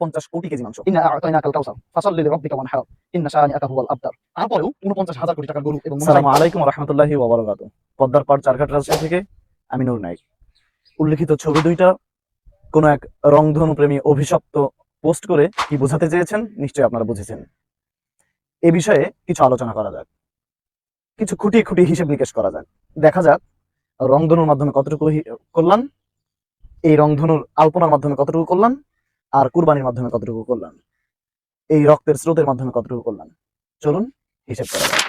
50 কোটি কেজি মাংস। ইন্না আ'তাইনাকাল কাউসার ফাসাল্লি লিরাব্বিকা ওয়ানহার ইন্না শানিআকা হুয়াল আবতার। তারপরেও 49,000 কোটি টাকার গরু এবং আসসালামু আলাইকুম ওয়া রাহমাতুল্লাহি ওয়া বারাকাতুহু। পদ্মার পাড় চারঘাট রাজশাহী থেকে আমি নূর নায়েক। উল্লেখিত ছবি দুইটা কোন এক রংধনু প্রেমী অভিশপ্ত পোস্ট করে কি বোঝাতে চেয়েছেন নিশ্চয়ই আপনারা বুঝেছেন। এ বিষয়ে কিছু আলোচনা করা যাক, কিছু খুঁটিয়ে খুঁটিয়ে হিসেব নিকেশ করা যাক। দেখা যাক রংধনুর মাধ্যমে কতটুকু কল্যাণ, এই রংধনুর আলপনার মাধ্যমে কতটুকু কল্যাণ, আর কুরবানির মাধ্যমে কতটুকু কল্যাণ, এই রক্তের স্রোতের মাধ্যমে কতটুকু কল্যাণ। চলুন হিসেব করা যাক।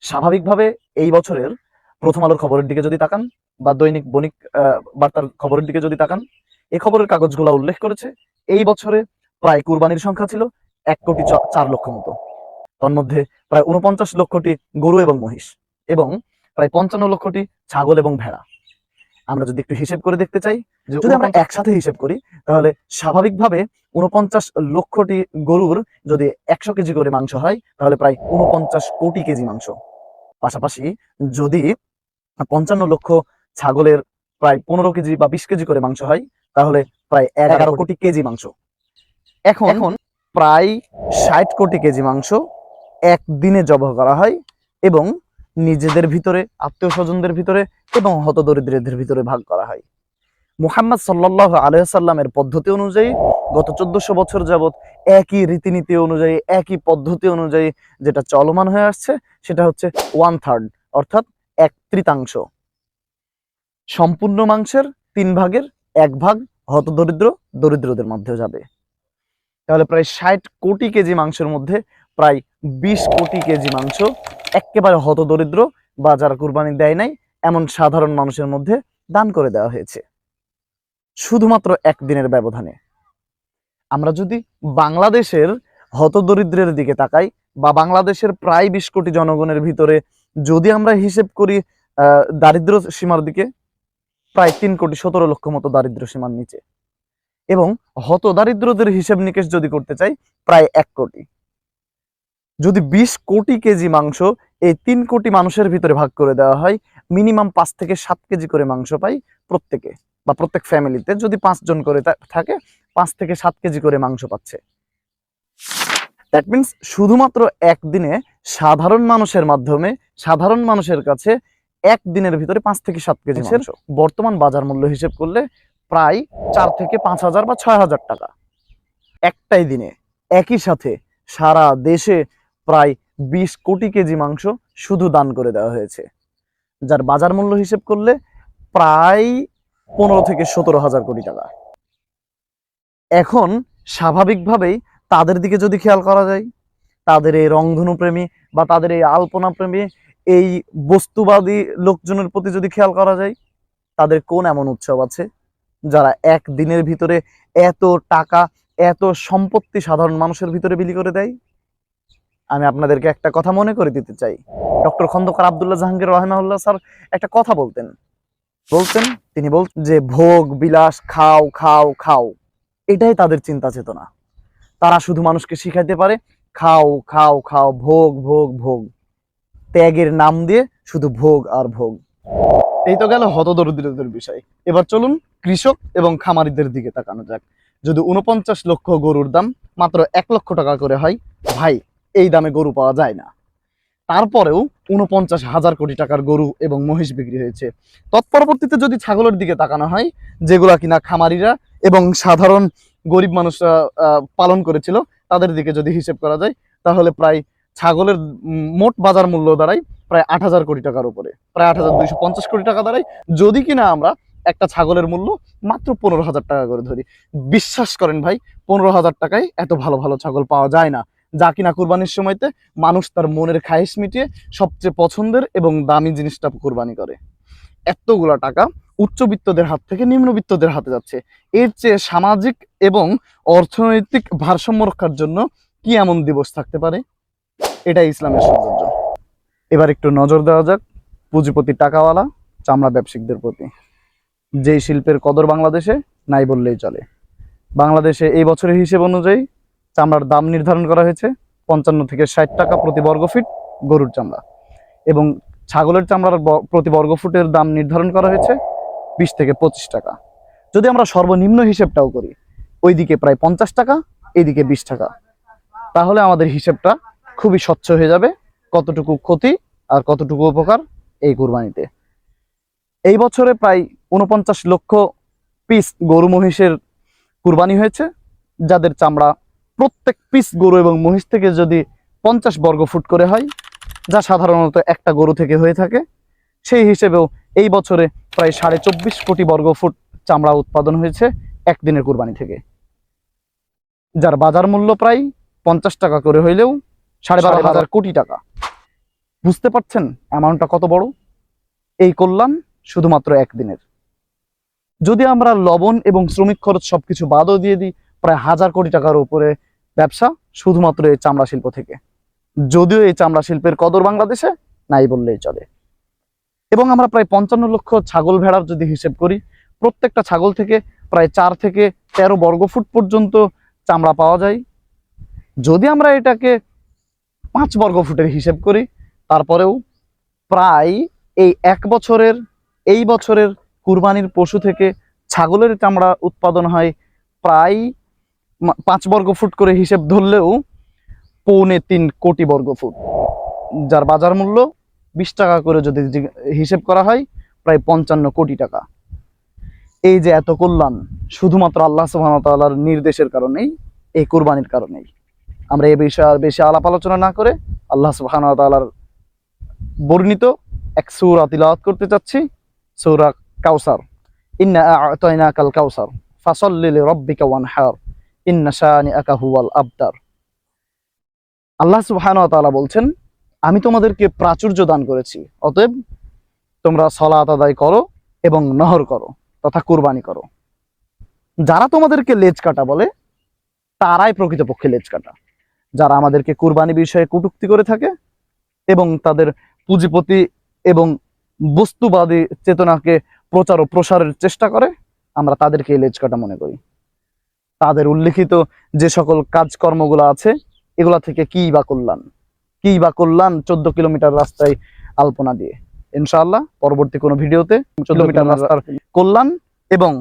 স্বাভাবিকভাবে এই বছরের প্রথম আলোর খবরের দিকে যদি তাকান বা দৈনিক বণিক বার্তার খবরের দিকে যদি তাকান, এই খবরের কাগজগুলো উল্লেখ করেছে এই বছরে প্রায় কুরবানির সংখ্যা ছিল 1,04,00,000 মতো। তন্মধ্যে প্রায় 49 লক্ষটি গরু এবং মহিষ এবং প্রায় 55 লক্ষটি ছাগল এবং ভেড়া। আমরা যদি একটু হিসেব করে দেখতে চাই, যদি আমরা একসাথে হিসেব করি তাহলে স্বাভাবিকভাবে 49 লক্ষটি গরুর যদি 100 কেজি করে মাংস হয় তাহলে প্রায় 49 কোটি কেজি মাংস। পাশাপাশি যদি 55 লক্ষ ছাগলের প্রায় 15 কেজি বা 20 কেজি করে মাংস হয় তাহলে প্রায় 11 কোটি কেজি মাংস। এখন প্রায় 60 কোটি কেজি মাংস একদিনে জবাই করা হয় এবং নিজেদের ভিতরে, আত্মীয় স্বজনদের ভিতরে এবং হতদরিদ্রদের ভিতরে ভাগ করা হয়। মুহাম্মদ সাল্লাল্লাহু আলাইহি ওয়াসাল্লামের পদ্ধতি অনুযায়ী গত 1400 বছর যাবত একই রীতিনীতি অনুযায়ী, একই পদ্ধতি অনুযায়ী যেটা চলমান হয়ে আসছে সেটা হচ্ছে 1/3, অর্থাৎ 1/3 সম্পূর্ণ মাংসের 3 ভাগের 1 ভাগ দরিদ্রদের মধ্যে যাবে। তাহলে প্রায় 60 কোটি কেজি মাংসের মধ্যে প্রায় 20 কোটি কেজি মাংস একেবারে হতদরিদ্র বা যারা কুরবানি দেয় নাই এমন সাধারণ মানুষের মধ্যে দান করে দেওয়া হয়েছে শুধুমাত্র একদিনের ব্যবধানে। আমরা যদি বাংলাদেশের হতদরিদ্রের দিকে তাকাই বা বাংলাদেশের প্রায় 20 কোটি জনগণের ভিতরে যদি আমরা হিসেব করি দারিদ্র সীমার দিকে, প্রায় 3,17,00,000 মতো দারিদ্র সীমার নিচে, এবং হতদারিদ্রদের হিসেব নিকেশ যদি করতে চাই প্রায় 1 কোটি। যদি 20 কোটি কেজি মাংস এই 3 কোটি মানুষের ভিতরে ভাগ করে দেওয়া হয়, মিনিমাম 5 থেকে 7 কেজি করে মাংস পাই প্রত্যেকে, বা প্রত্যেক ফ্যামিলিতে যদি 5 জন করে থাকে 5 থেকে 7 কেজি করে মাংস পাচ্ছে। দ্যাট মিনস শুধুমাত্র একদিনে সাধারণ মানুষের মাধ্যমে, সাধারণ মানুষের কাছে একদিনের ভিতরে 5 থেকে 7 কেজি মাংস। বর্তমান বাজার মূল্য হিসেব করলে প্রায় 4 থেকে 5,000 বা 6,000 টাকা একটাই দিনে। একই সাথে সারা দেশে প্রায় 20 কোটি কেজি মাংস শুধু দান করে দেওয়া হয়েছে, যার বাজার মূল্য হিসেব করলে প্রায় 15 থেকে 17,000 কোটি টাকা। এখন স্বাভাবিকভাবেই তাদের দিকে যদি খেয়াল করা যায়, তাদের এই রংধনু প্রেমী বা তাদের এই আলপনা প্রেমী, এই বস্তুবাদী লোকজনের প্রতি যদি খেয়াল করা যায়, তাদের কোন এমন উৎসব আছে যারা এক দিনের ভিতরে এত টাকা, এত সম্পত্তি সাধারণ মানুষের ভিতরে বিলি করে দেয়? আমি আপনাদেরকে একটা কথা মনে করে দিতে চাই। ডক্টর খন্দকার আব্দুল্লাহ জাহাঙ্গীর রাহিমাহুল্লাহ স্যার একটা কথা বলতেন, তিনি বলতেন যে ভোগ বিলাস, খাও খাও খাও, এটাই তাদের চিন্তা চেতনা। তারা শুধু মানুষকে শিখাইতে পারে খাও খাও খাও, ভোগ ভোগ ভোগ, ত্যাগের নাম দিয়ে শুধু ভোগ আর ভোগ। এই তো গেল হতদরিদ্রদের বিষয়। এবার চলুন কৃষক এবং খামারিদের দিকে তাকানো যাক। যদি 49 লক্ষ গরুর দাম মাত্র 1 লক্ষ টাকা করে হয়, ভাই এই দামে গরু পাওয়া যায় না। তারপরেও 49,000 কোটি টাকার গরু এবং মহিষ বিক্রি হয়েছে। তৎপরবর্তীতে যদি ছাগলের দিকে তাকানো হয়, যেগুলা কিনা খামারিরা এবং সাধারণ গরিব মানুষরা পালন করেছিল, তাদের দিকে যদি হিসেব করা যায় তাহলে প্রায় ছাগলের মোট বাজার মূল্য দাঁড়ায় প্রায় 8,000 কোটি টাকার উপরে, প্রায় 8,250 কোটি টাকা দাঁড়ায়। যদি কিনা আমরা একটা ছাগলের মূল্য মাত্র 15,000 টাকা করে ধরি, বিশ্বাস করেন ভাই 15,000 টাকায় এত ভালো ভালো ছাগল পাওয়া যায় না, যা কিনা কুরবানির সময়তে মানুষ তার মনের খায়েশ মিটিয়ে সবচেয়ে পছন্দের এবং দামি জিনিসটা কুরবানি করে। এতগুলা টাকা উচ্চবিত্তদের হাত থেকে নিম্নবিত্তদের হাতে যাচ্ছে। এর চেয়ে সামাজিক এবং অর্থনৈতিক ভারসাম্য রক্ষার জন্য কি এমন দিবস থাকতে পারে? এটাই ইসলামের সৌন্দর্য। এবার একটু নজর দেওয়া যাক পুঁজিপতি টাকাওয়ালা চামড়া ব্যবসায়িকদের প্রতি। যেই শিল্পের কদর বাংলাদেশে নাই বললেই চলে। বাংলাদেশে এই বছরের হিসেব অনুযায়ী চামড়ার দাম নির্ধারণ করা হয়েছে 55 থেকে 60 টাকা প্রতি বর্গফিট গরুর চামড়া, এবং ছাগলের চামড়ার প্রতি বর্গফুটের দাম নির্ধারণ করা হয়েছে 20 থেকে 25 টাকা। যদি আমরা সর্বনিম্ন হিসেবটাও করি, ওইদিকে প্রায় 50 টাকা, এইদিকে 20 টাকা। তাহলে আমাদের হিসেবটা খুবই স্বচ্ছ হয়ে যাবে, কতটুকু ক্ষতি আর কতটুকু উপকার এই কুরবানিতে। এই বছরে প্রায় 49 লক্ষ পিস গরু মহিষের কুরবানি হয়েছে, যাদের চামড়া প্রত্যেক পিস গরু এবং মহিষ থেকে যদি 50 বর্গ ফুট করে হয়, যা সাধারণত একটা গরু থেকে হয়ে থাকে, সেই হিসেবেও এই বছরে প্রায় 24.5 কোটি বর্গ ফুট চামড়া উৎপাদন হয়েছে একদিনের কুরবানি থেকে, যার বাজার মূল্য প্রায় 50 টাকা করে হইলেও 12.5 কোটি টাকা। বুঝতে পারছেন অ্যামাউন্টটা কত বড়? এই কল্যাণ শুধুমাত্র একদিনের। যদি আমরা লবণ এবং শ্রমিক খরচ সবকিছু বাদও দিয়ে দিই, প্রায় 1000 কোটি টাকার উপরে ব্যবসা শুধুমাত্র এই চামড়া শিল্প থেকে। যদিও এই চামড়া শিল্পের কদর বাংলাদেশে নাই বললেই চলে। এবং আমরা প্রায় 55 লক্ষ ছাগল ভেড়ার যদি হিসেব করি, প্রত্যেকটা ছাগল থেকে প্রায় 4 থেকে 13 বর্গ ফুট পর্যন্ত চামড়া পাওয়া যায়। যদি আমরা এটাকে 5 বর্গ ফুটের হিসেব করি, তারপরেও প্রায় এই বছরের কুরবানির পশু থেকে ছাগলের চামড়া উৎপাদন হয় প্রায় 5 বর্গ ফুট করে হিসেব ধরলেও 2.25 কোটি বর্গ ফুট, যার বাজার মূল্য 20 টাকা করে যদি হিসেব করা হয় প্রায় 55 কোটি টাকা। এই যে এত কল্যাণ শুধুমাত্র আল্লাহ সুবহানাহু ওয়া তাআলার নির্দেশের কারণেই, এই কুরবানির কারণেই। আমরা এই বিষয়ে আর বেশি আলাপ আলোচনা না করে আল্লাহ সুবহানাহু ওয়া তাআলার বর্ণিত এক সূরা তিলাওয়াত করতে চাচ্ছি, সূরা কাউসার। ইন্না আ'তাইনাকাল কাউসার ফাসাল্লি লিরাব্বিকা ওয়ানহার ইন্না শানিআকা হুয়াল আবতার। আল্লাহ সুবহানাহু ওয়া তাআলা বলছেন, আমি তোমাদেরকে প্রাচুর্য দান করেছি, অতএব তোমরা সালাত আদায় করো এবং নহর করো তথা কুরবানি করো। যারা তোমাদেরকে লেজ কাটা বলে, তারাই প্রকৃতপক্ষে লেজ কাটা। যারা আমাদেরকে কুরবানি বিষয়ে কটূক্তি করে থাকে এবং তাদের পুঁজিপতি এবং বস্তুবাদী চেতনাকে প্রচার ও প্রসারের চেষ্টা করে, আমরা তাদেরকে লেজ কাটা মনে করি। তাদের উল্লেখিত যে সকল কাজকর্মগুলো আছে, এগুলা থেকে কি বা কল্যাণ 14 কিলোমিটার রাস্তায় আলপনা দিয়ে। ইনশাআল্লাহ পরবর্তী কোনো ভিডিওতে 14 কিলোমিটার রাস্তার কল্যাণ এবং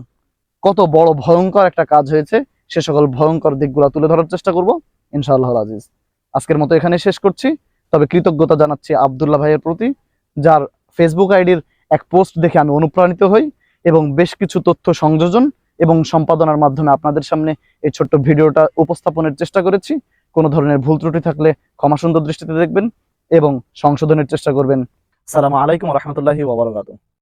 কত বড় ভয়ঙ্কর একটা কাজ হয়েছে সে সকল ভয়ঙ্কর দিকগুলো তুলে ধরার চেষ্টা করব ইনশাআল্লাহ আজিজ। আজকের মতো এখানে শেষ করছি। তবে কৃতজ্ঞতা জানাচ্ছি আব্দুল্লাহ ভাইয়ের প্রতি, যার ফেসবুক আইডির এক পোস্ট দেখে আমি অনুপ্রাণিত হই এবং বেশ কিছু তথ্য সংযোজন এবং সম্পাদনার মাধ্যমে আপনাদের সামনে এই ছোট্ট ভিডিওটা উপস্থাপনের চেষ্টা করেছি। কোনো ধরনের ভুল ত্রুটি থাকলে ক্ষমা সুন্দর দৃষ্টিতে দেখবেন এবং সংশোধনের চেষ্টা করবেন। আসসালামু আলাইকুম ওয়া রাহমাতুল্লাহি ওয়া বারাকাতুহু।